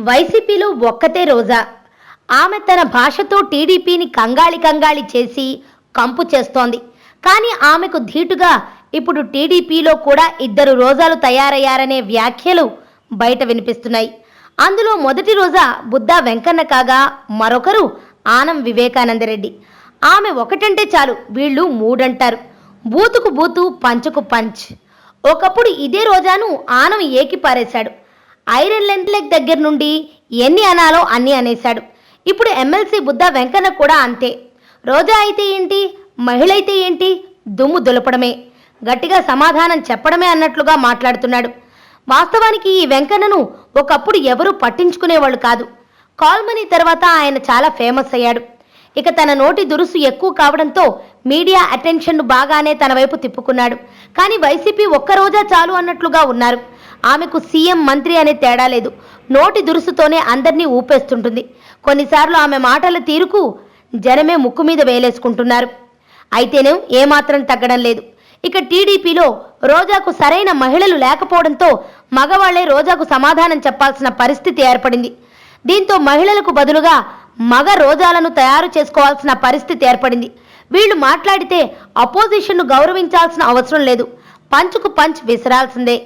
వైసీపీలో ఒక్కతే రోజా. ఆమె తన భాషతో టీడీపీని కంగాళి కంగాళి చేసి కంపు చేస్తోంది. కానీ ఆమెకు ధీటుగా ఇప్పుడు టీడీపీలో కూడా ఇద్దరు రోజాలు తయారయ్యారనే వ్యాఖ్యలు బయట వినిపిస్తున్నాయి. అందులో మొదటి రోజా బుద్దా వెంకన్న కాగా మరొకరు ఆనం వివేకానందరెడ్డి. ఆమె ఒకటంటే చాలు, వీళ్ళు మూడంటారు. బూతుకు బూతు, పంచుకు పంచ్. ఒకప్పుడు ఇదే రోజాను ఆనం ఏకి పారేశాడు. ఐరన్ లెంత్ లెగ్ దగ్గర నుండి ఎన్ని అనాలో అన్ని అనేశాడు. ఇప్పుడు ఎమ్మెల్సీ బుద్దా వెంకన్న కూడా అంతే. రోజా అయితే ఏంటి, మహిళ అయితే ఏంటి, దుమ్ము దులపడమే, గట్టిగా సమాధానం చెప్పడమే అన్నట్లుగా మాట్లాడుతున్నాడు. వాస్తవానికి ఈ వెంకన్నను ఒకప్పుడు ఎవరూ పట్టించుకునేవాళ్ళు కాదు. కాల్మనీ తర్వాత ఆయన చాలా ఫేమస్ అయ్యాడు. ఇక తన నోటి దురుసు ఎక్కువ కావడంతో మీడియా అటెన్షన్ను బాగానే తన వైపు తిప్పుకున్నాడు. కానీ వైసీపీ ఒక్క రోజా చాలు అన్నట్లుగా ఉన్నారు. ఆమెకు సీఎం మంత్రి అనే తేడా లేదు. నోటి దురుసుతోనే అందరినీ ఊపేస్తుంటుంది. కొన్నిసార్లు ఆమె మాటల తీరుకు జనమే ముక్కు మీద వేలేసుకుంటున్నారు. అయితేనే ఏమాత్రం తగ్గడం లేదు. ఇక టీడీపీలో రోజాకు సరైన మహిళలు లేకపోవడంతో మగవాళ్లే రోజాకు సమాధానం చెప్పాల్సిన పరిస్థితి ఏర్పడింది. దీంతో మహిళలకు బదులుగా మగ రోజాలను తయారు చేసుకోవాల్సిన పరిస్థితి ఏర్పడింది. వీళ్ళు మాట్లాడితే అపోజిషన్ను గౌరవించాల్సిన అవసరం లేదు, పంచుకు పంచ్ విసరాల్సిందే.